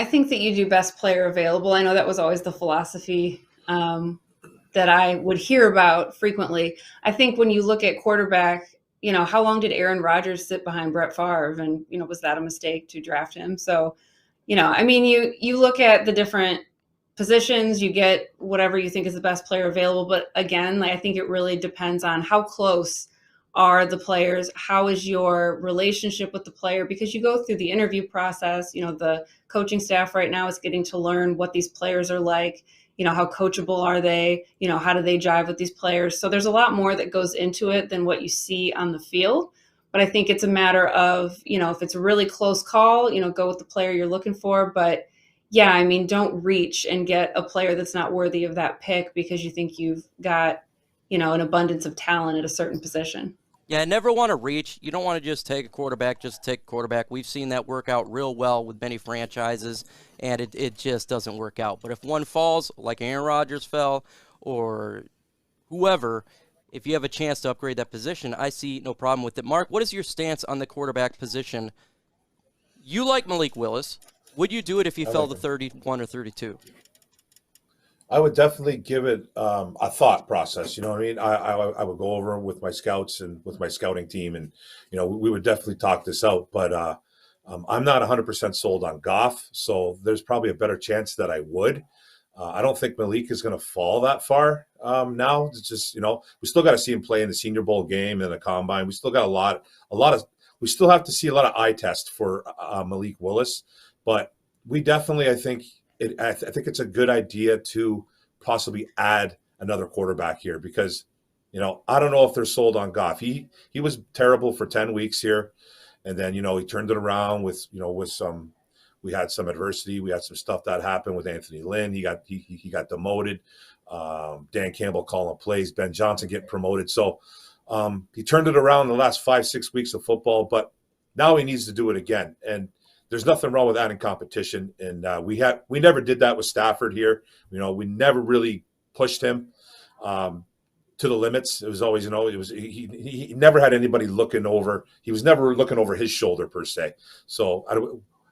I think that you do best player available. I know that was always the philosophy that I would hear about frequently. I think when you look at quarterback, how long did Aaron Rodgers sit behind Brett Favre? And, was that a mistake to draft him? So, I mean, you look at the different positions, you get whatever you think is the best player available. But again, I think it really depends on how close are the players, how is your relationship with the player, because you go through the interview process. The coaching staff right now is getting to learn what these players are like, how coachable are they, how do they jive with these players. So there's a lot more that goes into it than what you see on the field. But I think it's a matter of, if it's a really close call, go with the player you're looking for. But yeah, I mean, don't reach and get a player that's not worthy of that pick because you think you've got, an abundance of talent at a certain position. Yeah, I never want to reach. You don't want to just take a quarterback, just take a quarterback. We've seen that work out real well with many franchises, and it just doesn't work out. But if one falls, like Aaron Rodgers fell, or whoever, if you have a chance to upgrade that position, I see no problem with it. Mark, what is your stance on the quarterback position? You like Malik Willis. Would you do it if he fell to 31 or 32? I would definitely give it a thought process. You know what I mean? I would go over with my scouts and with my scouting team, and we would definitely talk this out. But I'm not 100% sold on Goff, so there's probably a better chance that I would. I don't think Malik is going to fall that far now. It's just we still got to see him play in the Senior Bowl game and the Combine. We still got a lot of. We still have to see a lot of eye test for Malik Willis, but we definitely, I think it's a good idea to possibly add another quarterback here because, I don't know if they're sold on Goff. He was terrible for 10 weeks here. And then, he turned it around with we had some adversity. We had some stuff that happened with Anthony Lynn. He got demoted. Dan Campbell calling plays, Ben Johnson getting promoted. So he turned it around in the last 5-6 weeks of football, but now he needs to do it again. And there's nothing wrong with adding competition, and we never did that with Stafford here. We never really pushed him to the limits. It was always, he never had anybody looking over. He was never looking over his shoulder per se. So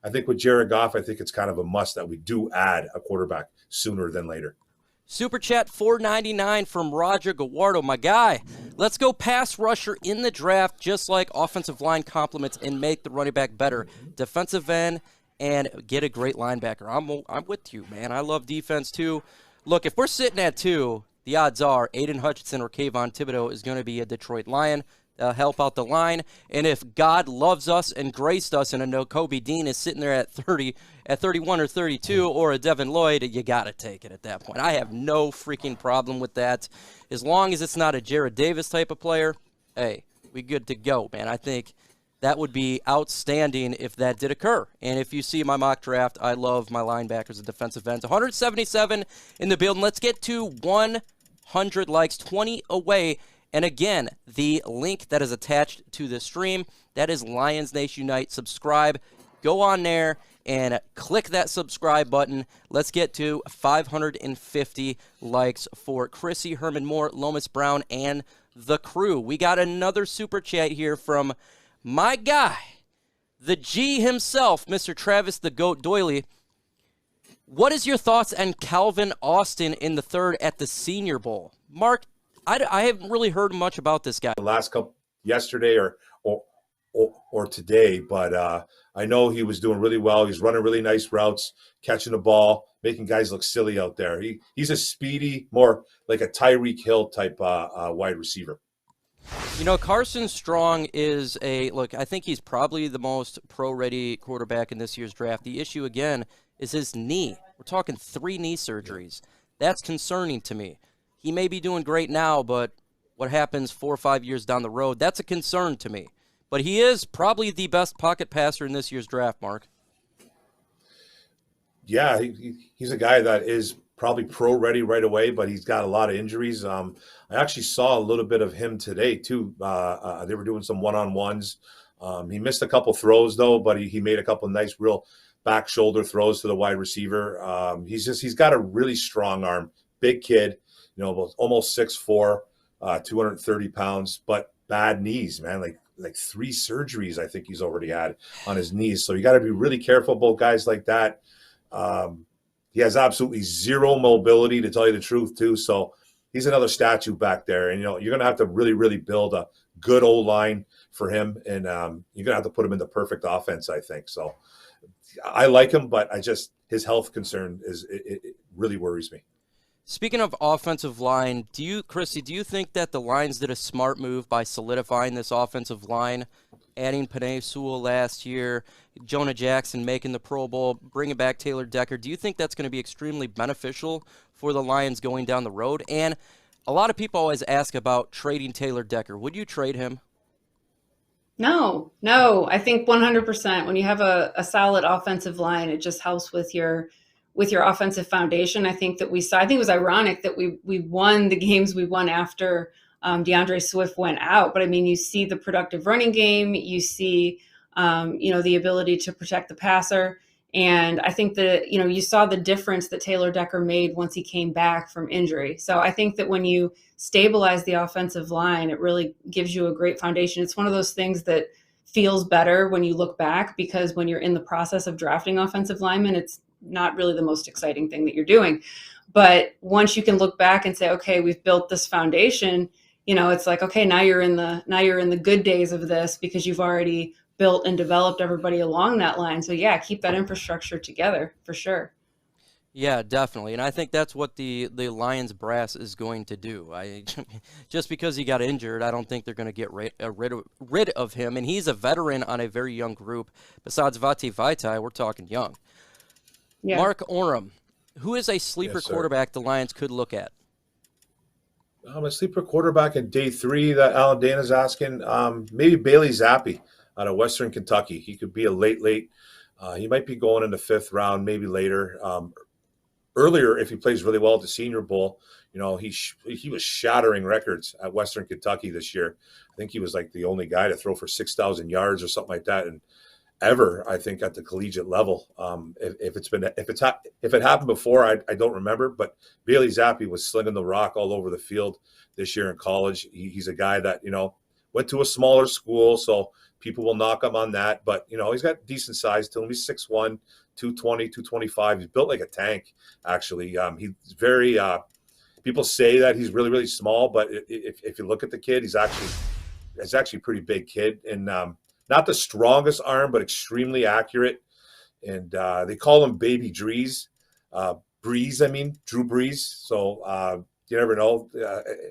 I think with Jared Goff, I think it's kind of a must that we do add a quarterback sooner than later. Super Chat $4.99 from Roger Gawardo, my guy. Let's go pass rusher in the draft, just like offensive line complements and make the running back better. Defensive end and get a great linebacker. I'm with you, man. I love defense too. Look, if we're sitting at 2, the odds are Aiden Hutchinson or Kayvon Thibodeau is going to be a Detroit Lion. Help out the line. And if God loves us and graced us and a Nakobe Dean is sitting there at 31 or 32, or a Devin Lloyd, you got to take it at that point. I have no freaking problem with that. As long as it's not a Jared Davis type of player, hey, we good to go, man. I think that would be outstanding if that did occur. And if you see my mock draft, I love my linebackers and defensive ends. 177 in the building. Let's get to 100 likes, 20 away. And again, the link that is attached to the stream, that is Lions Nation Unite. Subscribe. Go on there and click that subscribe button. Let's get to 550 likes for Chrissy, Herman Moore, Lomas Brown, and the crew. We got another super chat here from my guy, the G himself, Mr. Travis the Goat Doyley. What is your thoughts on Calvin Austin in the third at the Senior Bowl? Mark, I haven't really heard much about this guy. The last couple, yesterday or today, but I know he was doing really well. He's running really nice routes, catching the ball, making guys look silly out there. He's a speedy, more like a Tyreek Hill type wide receiver. Carson Strong is I think he's probably the most pro-ready quarterback in this year's draft. The issue, again, is his knee. We're talking 3 knee surgeries. That's concerning to me. He may be doing great now, but what happens 4 or 5 years down the road, that's a concern to me. But he is probably the best pocket passer in this year's draft, Mark. Yeah, he's a guy that is probably pro-ready right away, but he's got a lot of injuries. I actually saw a little bit of him today, too. They were doing some one-on-ones. He missed a couple throws, though, but he made a couple nice, real back shoulder throws to the wide receiver. He's got a really strong arm, big kid. Almost 6'4", 230 pounds, but bad knees, man. Like 3 surgeries I think he's already had on his knees. So you got to be really careful about guys like that. He has absolutely zero mobility, to tell you the truth, too. So he's another statue back there. And, you're going to have to really, really build a good O-line for him. And you're going to have to put him in the perfect offense, I think. So I like him, but his health concern it really worries me. Speaking of offensive line, Christy, do you think that the Lions did a smart move by solidifying this offensive line, adding Penei Sewell last year, Jonah Jackson making the Pro Bowl, bringing back Taylor Decker? Do you think that's going to be extremely beneficial for the Lions going down the road? And a lot of people always ask about trading Taylor Decker. Would you trade him? No. I think 100%. When you have a solid offensive line, it just helps with your offensive foundation. I think it was ironic that we won the games we won after DeAndre Swift went out. But I mean, you see the productive running game, you see, the ability to protect the passer. And I think that, you saw the difference that Taylor Decker made once he came back from injury. So I think that when you stabilize the offensive line, it really gives you a great foundation. It's one of those things that feels better when you look back, because when you're in the process of drafting offensive linemen, it's not really the most exciting thing that you're doing. But once you can look back and say, okay, we've built this foundation, it's like, okay, now you're in the good days of this, because you've already built and developed everybody along that line. So yeah, keep that infrastructure together for sure. Yeah, definitely. And I think that's what the Lions brass is going to do. Just because he got injured, I don't think they're going to get rid of him. And he's a veteran on a very young group. Besides Vati Vaitai, we're talking young. Yeah. Mark Oram, who is a sleeper quarterback the Lions could look at? A sleeper quarterback in day 3 that Alan Dana's asking, maybe Bailey Zappi out of Western Kentucky. He could be a late. He might be going in the 5th round, maybe later. Earlier, if he plays really well at the Senior Bowl, he was shattering records at Western Kentucky this year. I think he was like the only guy to throw for 6,000 yards or something like that, and ever, I think, at the collegiate level. If it happened before, I don't remember. But Bailey Zappi was slinging the rock all over the field this year in college. He's a guy that went to a smaller school, so people will knock him on that. But he's got decent size to him. He's 6'1", 220, 225. He's built like a tank. Actually, he's very. People say that he's really, really small, but if you look at the kid, he's actually a pretty big kid, and not the strongest arm, but extremely accurate. And they call him Baby Drees. Drew Brees. So you never know.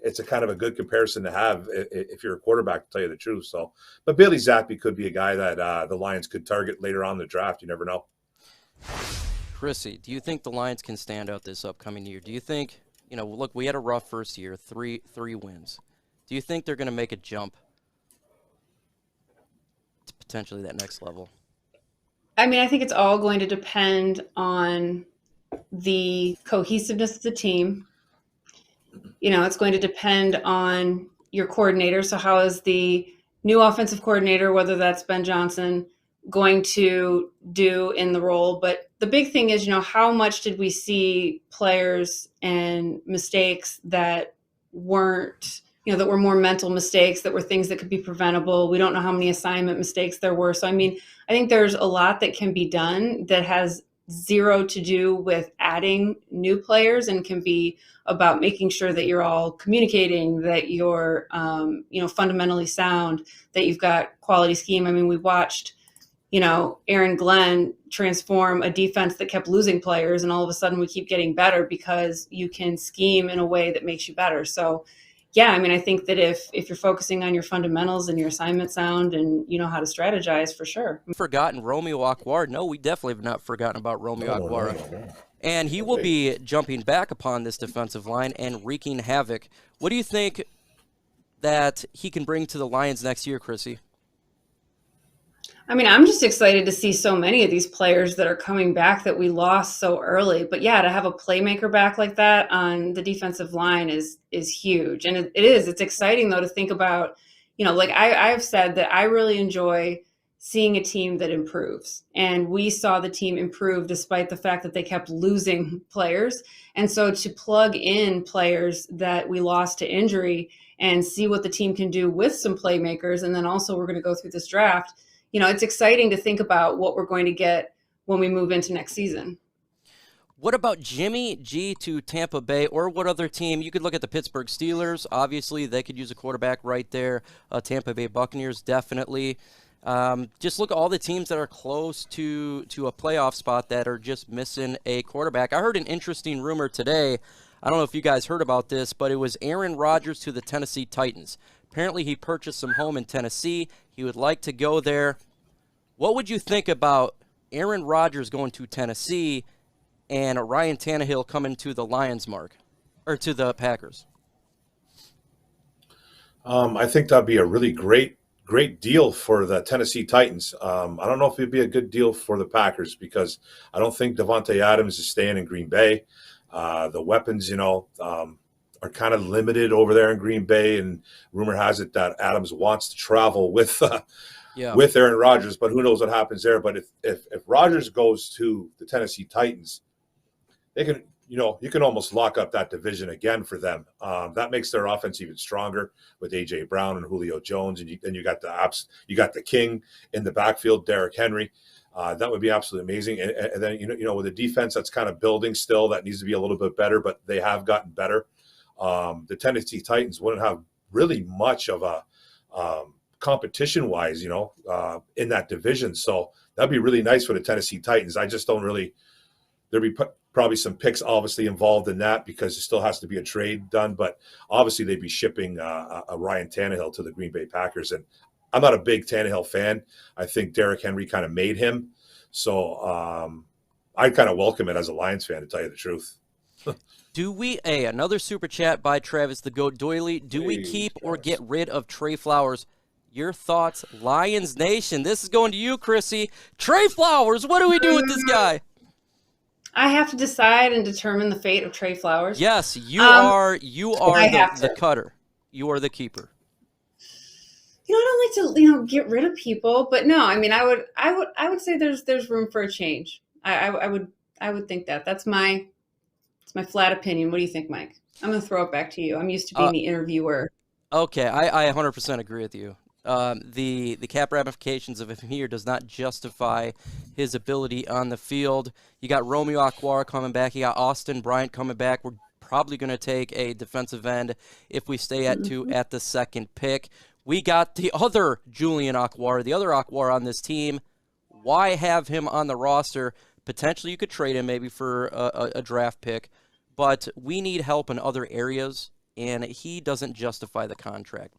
It's a kind of a good comparison to have if you're a quarterback, to tell you the truth. So, but Bailey Zappi could be a guy that the Lions could target later on in the draft. You never know. Chrissy, do you think the Lions can stand out this upcoming year? Do you think, look, we had a rough first year, three wins. Do you think they're going to make a jump to potentially that next level? I mean, I think it's all going to depend on the cohesiveness of the team. It's going to depend on your coordinator. So how is the new offensive coordinator, whether that's Ben Johnson, going to do in the role? But the big thing is, how much did we see players and mistakes that weren't, that were more mental mistakes, that were things that could be preventable. We don't know how many assignment mistakes there were. So, I mean, I think there's a lot that can be done that has zero to do with adding new players, and can be about making sure that you're all communicating, that you're, fundamentally sound, that you've got quality scheme. I mean, we watched, Aaron Glenn transform a defense that kept losing players, and all of a sudden we keep getting better because you can scheme in a way that makes you better. So, yeah, I mean, I think that if you're focusing on your fundamentals and your assignment sound, and you know how to strategize, for sure. Forgotten Romeo Okwara. No, we definitely have not forgotten about Romeo Okwara. No. And he will be jumping back upon this defensive line and wreaking havoc. What do you think that he can bring to the Lions next year, Chrissy? I mean, I'm just excited to see so many of these players that are coming back that we lost so early. But yeah, to have a playmaker back like that on the defensive line is huge. And it's exciting though to think about, like I've said that I really enjoy seeing a team that improves. And we saw the team improve despite the fact that they kept losing players. And so to plug in players that we lost to injury and see what the team can do with some playmakers. And then also we're going to go through this draft. It's exciting to think about what we're going to get when we move into next season. What about Jimmy G to Tampa Bay, or what other team? You could look at the Pittsburgh Steelers. Obviously, they could use a quarterback right there. Tampa Bay Buccaneers, definitely. Just look at all the teams that are close to a playoff spot that are just missing a quarterback. I heard an interesting rumor today. I don't know if you guys heard about this, but it was Aaron Rodgers to the Tennessee Titans. Apparently, he purchased some home in Tennessee. He would like to go there. What would you think about Aaron Rodgers going to Tennessee and Ryan Tannehill coming to the Lions, Mark, or to the Packers? I think that'd be a really great deal for the Tennessee Titans. I don't know if it'd be a good deal for the Packers because I don't think Devontae Adams is staying in Green Bay. The weapons, are kind of limited over there in Green Bay, and rumor has it that Adams wants to travel with Aaron Rodgers, but who knows what happens there. But if Rodgers goes to the Tennessee Titans, they can, you can almost lock up that division again for them. That makes their offense even stronger with A.J. Brown and Julio Jones, and then you got the king in the backfield, Derrick Henry. That would be absolutely amazing. And then, with a defense that's kind of building still, that needs to be a little bit better, but they have gotten better. The Tennessee Titans wouldn't have really much of a competition-wise, in that division. So that'd be really nice for the Tennessee Titans. I just don't really – there'd be probably some picks obviously involved in that because it still has to be a trade done. But obviously they'd be shipping a Ryan Tannehill to the Green Bay Packers. And I'm not a big Tannehill fan. I think Derrick Henry kind of made him. So I'd kind of welcome it as a Lions fan, to tell you the truth. Do we, another super chat by Travis the Goat Doily, do we keep or get rid of Trey Flowers? Your thoughts, Lions Nation. This is going to you, Chrissy. Trey Flowers, what do we do with this guy? I have to decide and determine the fate of Trey Flowers. Yes, you are the cutter. You are the keeper. I don't like to, get rid of people, but no, I mean, I would say there's room for a change. I would think that. It's my flat opinion. What do you think, Mike? I'm going to throw it back to you. I'm used to being the interviewer. Okay, I 100% agree with you. The cap ramifications of him here does not justify his ability on the field. You got Romeo Okwara coming back. You got Austin Bryant coming back. We're probably going to take a defensive end if we stay at two at the second pick. We got the other Julian Okwara, the other Okwara on this team. Why have him on the roster? Potentially you could trade him maybe for a draft pick, but we need help in other areas, and he doesn't justify the contract.